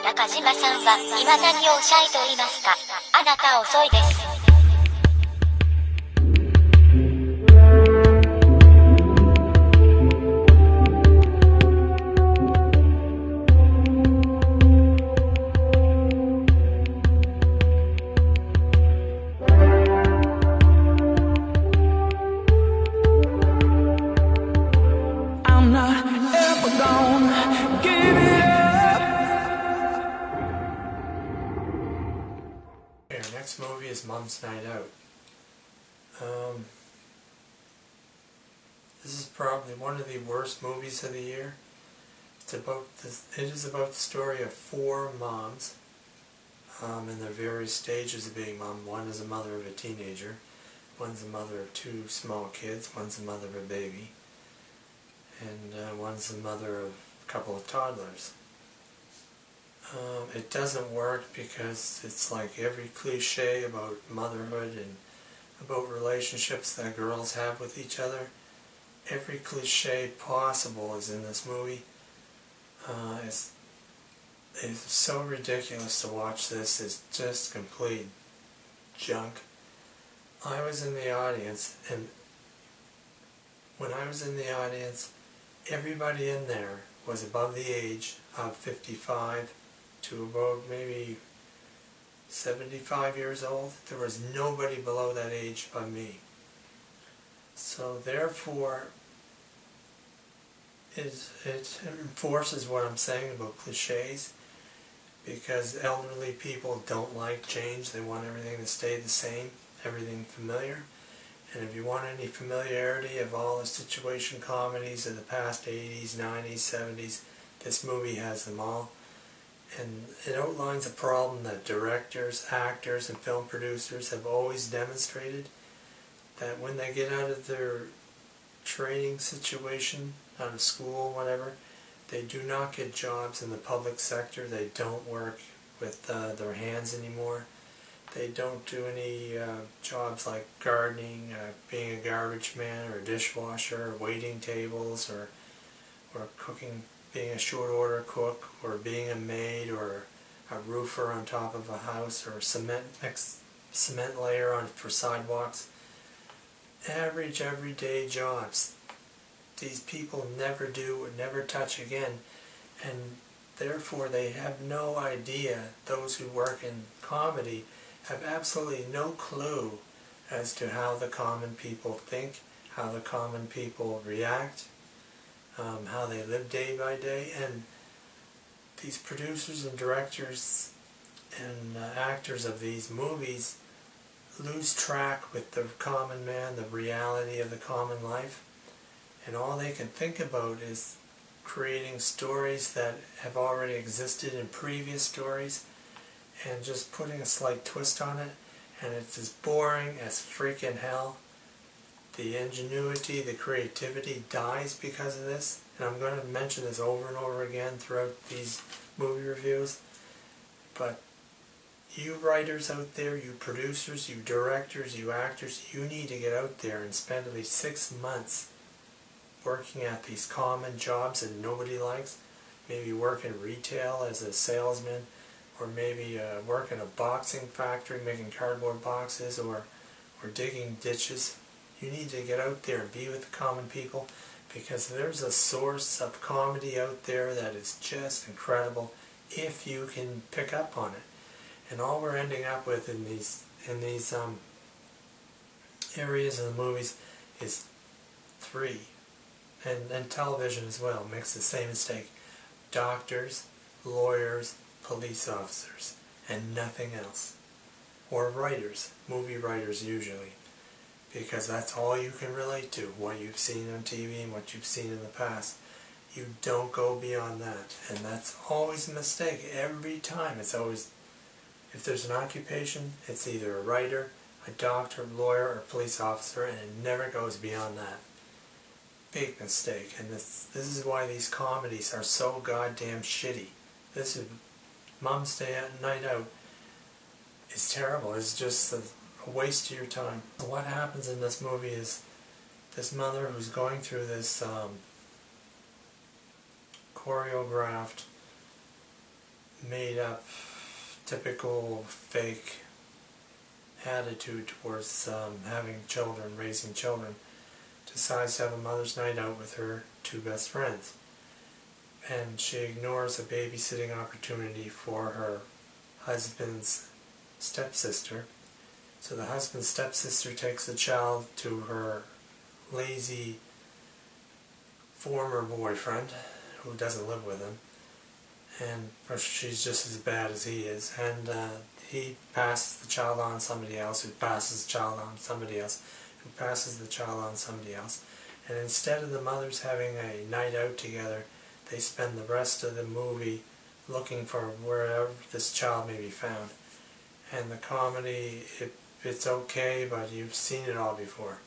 中島さんは今何をシャイと言いますか？あなた遅いです。Our next movie is Mom's Night Out. This is probably one of the worst movies of the year. It is about the story of four moms in their various stages of being mom. One is a mother of a teenager, one's a mother of two small kids, one's a mother of a baby, and one's the mother of a couple of toddlers. It doesn't work because it's like every cliche about motherhood and about relationships that girls have with each other. Every cliche possible is in this movie. It's so ridiculous to watch this. It's just complete junk. I was in the audience, and when I was in the audience, everybody in there was above the age of 55 to about maybe 75 years old. There was nobody below that age but me. So therefore, it enforces what I'm saying about cliches, because elderly people don't like change. They want everything to stay the same, everything familiar. And if you want any familiarity of all the situation comedies of the past 80s, 90s, 70s, this movie has them all. And it outlines a problem that directors, actors, and film producers have always demonstrated, that when they get out of their training situation, out of school, whatever, they do not get jobs in the public sector. They don't work with their hands anymore. They don't do any jobs like gardening, being a garbage man, or a dishwasher, or waiting tables, or cooking, being a short order cook, or being a maid, or a roofer on top of a house, or a cement layer for sidewalks. Average, everyday jobs. These people never do or never touch again, and therefore they have no idea. Those who work in comedy have absolutely no clue as to how the common people think, how the common people react, how they live day by day. And these producers and directors and actors of these movies lose track with the common man, the reality of the common life, and all they can think about is creating stories that have already existed in previous stories and just putting a slight twist on it, and it's as boring as freaking hell. The ingenuity, the creativity dies because of this, and I'm going to mention this over and over again throughout these movie reviews. But you writers out there, you producers, you directors, you actors, you need to get out there and spend at least 6 months working at these common jobs that nobody likes. Maybe work in retail as a salesman, or maybe work in a boxing factory making cardboard boxes, or digging ditches. You need to get out there and be with the common people, because there's a source of comedy out there that is just incredible if you can pick up on it. And all we're ending up with in these areas of the movies is three, and television as well makes the same mistake: doctors, lawyers, police officers, and nothing else. Or writers, movie writers usually, because that's all you can relate to, what you've seen on TV and what you've seen in the past. You don't go beyond that, and that's always a mistake. Every time, it's always, if there's an occupation, it's either a writer, a doctor, lawyer, or police officer, and it never goes beyond that. Big mistake, and this is why these comedies are so goddamn shitty. This is Mom's Night Out. It's terrible. It's just a waste of your time. What happens in this movie is this mother who's going through this choreographed made up, typical fake attitude towards having children, raising children, decides to have a mother's night out with her two best friends. And she ignores a babysitting opportunity for her husband's stepsister. So the husband's stepsister takes the child to her lazy former boyfriend, who doesn't live with him, and she's just as bad as he is, and he passes the child on to somebody else, who passes the child on to somebody else, who passes the child on to somebody else, and instead of the mothers having a night out together, they spend the rest of the movie looking for wherever this child may be found. And the comedy, it's okay, but you've seen it all before.